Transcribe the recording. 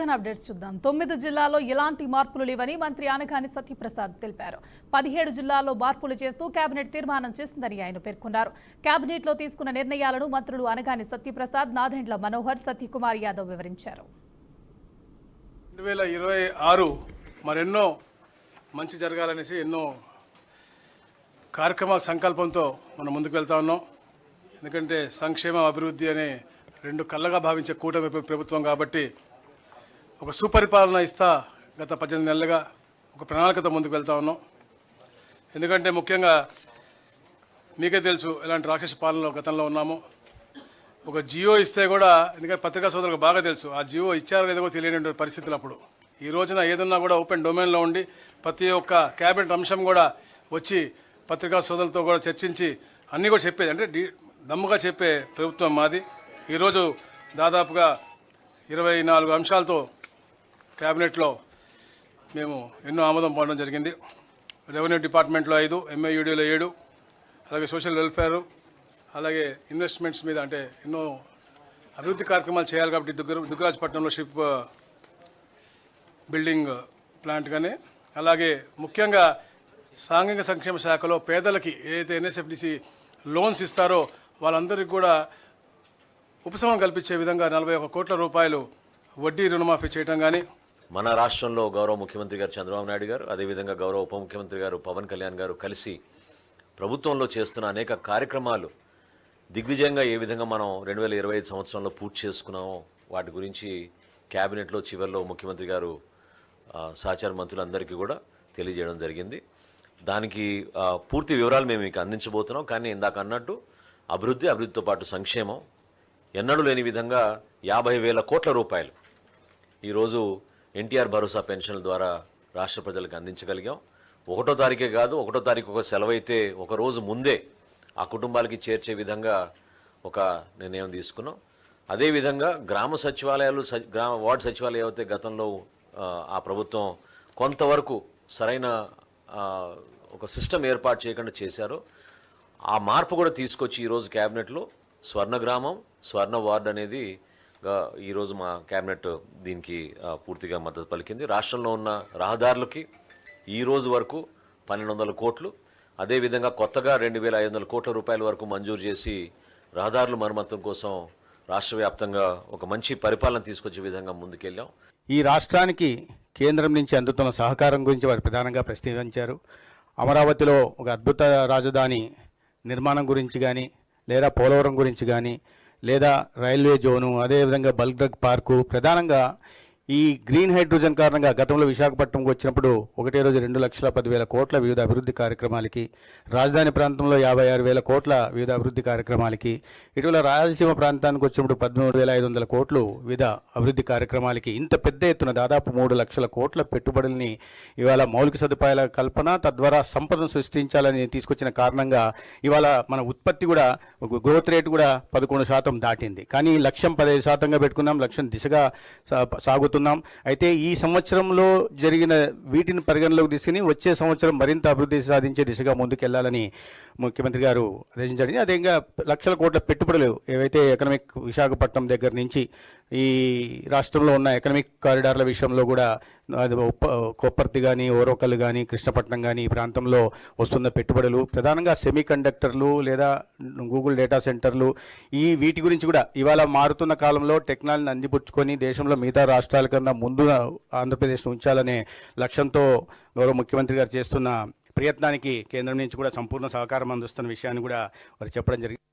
రాజధాని అప్డేట్స్ చూద్దాం. 9 జిల్లాల్లో ఎలాంటి మార్పులు లేవని మంత్రి ఆనగాని సత్యప్రసాద్ తెలిపారు. 17 జిల్లాల్లో మార్పులు చేస్తూ కేబినెట్ తీర్మానం చేసిందని ఆయన పేర్కొన్నారు. కేబినెట్ లో తీసుకున్న నిర్ణయాలను మంత్రులు ఆనగాని సత్యప్రసాద్, నాదెండ్ల మనోహర్, సత్యకుమార్ యాదవ్ వివరించారు. 2026 మరెన్నో మంచి జరగాలనేసి ఎన్నో కార్యక్రమాల సంకల్పంతో మనం ముందుకు వెళ్తా ఉన్నాం. ఎందుకంటే సంక్షేమ అభివృద్ధి అనే రెండు కళ్ళగా భావించే కూటమి ప్రభుత్వం కాబట్టి ఒక సుపరిపాలన ఇస్తా గత 18 నెలలుగా ఒక ప్రణాళికతో ముందుకు వెళ్తా ఉన్నాం. ఎందుకంటే ముఖ్యంగా మీకే తెలుసు ఎలాంటి రాక్షస పాలనలో గతంలో ఉన్నాము. ఒక జియో ఇస్తే కూడా, ఎందుకంటే పత్రికా సోదరులకు బాగా తెలుసు ఆ జియో ఇచ్చారో లేదో తెలియని పరిస్థితులు అప్పుడు. ఈ రోజున ఏదన్నా కూడా ఓపెన్ డొమైన్లో ఉండి ప్రతి ఒక్క క్యాబినెట్ అంశం కూడా వచ్చి పత్రికా సోదరులతో కూడా చర్చించి అన్నీ కూడా చెప్పేది, అంటే దమ్ముగా చెప్పే ప్రభుత్వం మాది. ఈరోజు దాదాపుగా 24 అంశాలతో క్యాబినెట్లో మేము ఎన్నో ఆమోదం పొందడం జరిగింది. రెవెన్యూ డిపార్ట్మెంట్లో 5, ఎంఏయుడిలో 7, అలాగే సోషల్ వెల్ఫేరు, అలాగే ఇన్వెస్ట్మెంట్స్ మీద అంటే ఎన్నో అభివృద్ధి కార్యక్రమాలు చేయాలి కాబట్టి దుగ్గరాజపట్నంలో షిప్ బిల్డింగ్ ప్లాంట్ కానీ, అలాగే ముఖ్యంగా సాంఘిక సంక్షేమ శాఖలో పేదలకి ఏదైతే ఎన్ఎస్ఎఫ్డిసి లోన్స్ ఇస్తారో వాళ్ళందరికీ కూడా ఉపశమనం కల్పించే విధంగా 41 కోట్ల రూపాయలు వడ్డీ రుణమాఫీ చేయడం కానీ, మన రాష్ట్రంలో గౌరవ ముఖ్యమంత్రి గారు చంద్రబాబు నాయుడు గారు, అదేవిధంగా గౌరవ ఉప ముఖ్యమంత్రి గారు పవన్ కళ్యాణ్ గారు కలిసి ప్రభుత్వంలో చేస్తున్న అనేక కార్యక్రమాలు దిగ్విజయంగా ఏ విధంగా మనం 2025 సంవత్సరంలో పూర్తి చేసుకున్నామో వాటి గురించి క్యాబినెట్లో చివరిలో ముఖ్యమంత్రి గారు సహచార మంత్రులందరికీ కూడా తెలియజేయడం జరిగింది. దానికి పూర్తి వివరాలు మేము మీకు అందించబోతున్నాం. కానీ ఇందాక అన్నట్టు అభివృద్ధితో పాటు సంక్షేమం ఎన్నడూ లేని విధంగా 50,000 కోట్ల రూపాయలు ఈరోజు ఎన్టీఆర్ భరోసా పెన్షన్ల ద్వారా రాష్ట్ర ప్రజలకు అందించగలిగాం. 1వ తారీఖే కాదు, 1వ తారీఖు ఒక సెలవు అయితే ఒక రోజు ముందే ఆ కుటుంబాలకి చేర్చే విధంగా ఒక నిర్ణయం తీసుకున్నాం. అదేవిధంగా గ్రామ సచివాలయాలు, వార్డు సచివాలయాలు అయితే గతంలో ఆ ప్రభుత్వం కొంతవరకు సరైన ఒక సిస్టమ్ ఏర్పాటు చేయకుండా చేశారో ఆ మార్పు కూడా తీసుకొచ్చి ఈరోజు క్యాబినెట్లో స్వర్ణ గ్రామం, స్వర్ణ వార్డు అనేది ఈరోజు మా క్యాబినెట్ దీనికి పూర్తిగా మద్దతు పలికింది. రాష్ట్రంలో ఉన్న రహదారులకి ఈరోజు వరకు 1,200 కోట్లు, అదేవిధంగా కొత్తగా 2,500 కోట్ల రూపాయల వరకు మంజూరు చేసి రహదారుల మరమ్మతుల కోసం రాష్ట్ర వ్యాప్తంగా ఒక మంచి పరిపాలన తీసుకొచ్చే విధంగా ముందుకెళ్ళాం. ఈ రాష్ట్రానికి కేంద్రం నుంచి అందుతున్న సహకారం గురించి వారు ప్రధానంగా ప్రస్తావించారు. అమరావతిలో ఒక అద్భుత రాజధాని నిర్మాణం గురించి కానీ, లేదా పోలవరం గురించి కానీ, లేదా రైల్వే జోను, అదేవిధంగా బల్క్ డ్రగ్ పార్కు, ప్రధానంగా ఈ గ్రీన్ హైడ్రోజన్ కారణంగా గతంలో విశాఖపట్నంకి వచ్చినప్పుడు ఒకటే రోజు 2,10,000 కోట్ల వివిధ అభివృద్ధి కార్యక్రమాలకి, రాజధాని ప్రాంతంలో 56,000 కోట్ల వివిధ అభివృద్ధి కార్యక్రమాలకి, ఇటీవల రాయలసీమ ప్రాంతానికి వచ్చినప్పుడు 13,500 కోట్లు వివిధ అభివృద్ధి కార్యక్రమాలకి, ఇంత పెద్ద ఎత్తున దాదాపు 3 లక్షల కోట్ల పెట్టుబడుల్ని ఇవాళ మౌలిక సదుపాయాల కల్పన తద్వారా సంపదను సృష్టించాలని తీసుకొచ్చిన కారణంగా ఇవాళ మన ఉత్పత్తి కూడా గ్రోత్ రేట్ కూడా 11% దాటింది. కానీ లక్ష్యం 15%గా పెట్టుకున్నాం, లక్ష్యం దిశగా సాగుతున్నాం. అయితే ఈ సంవత్సరంలో జరిగిన వీటిని పరిగణలోకి తీసుకుని వచ్చే సంవత్సరం మరింత అభివృద్ధి సాధించే దిశగా ముందుకెళ్లాలని ముఖ్యమంత్రి గారు ఆదేశించారు. అదేవిధంగా లక్షల కోట్ల పెట్టుబడులు ఏవైతే ఎకనామిక్ విశాఖపట్నం దగ్గర నుంచి ఈ రాష్ట్రంలో ఉన్న ఎకనామిక్ కారిడార్ల విషయంలో కూడా కొప్పర్తి కానీ, ఓరోకల్ కానీ, కృష్ణపట్నం కానీ ఈ ప్రాంతంలో వస్తున్న పెట్టుబడులు, ప్రధానంగా సెమీ కండక్టర్లు లేదా గూగుల్ డేటా సెంటర్లు, ఈ వీటి గురించి కూడా ఇవాళ మారుతున్న కాలంలో టెక్నాలజీని అందిపుచ్చుకొని దేశంలో మిగతా రాష్ట్రాల కన్నా ముందు ఆంధ్రప్రదేశ్ను ఉంచాలనే లక్ష్యంతో గౌరవ ముఖ్యమంత్రి గారు చేస్తున్న ప్రయత్నానికి కేంద్రం నుంచి కూడా సంపూర్ణ సహకారం అందిస్తున్న విషయాన్ని కూడా వారు చెప్పడం జరిగింది.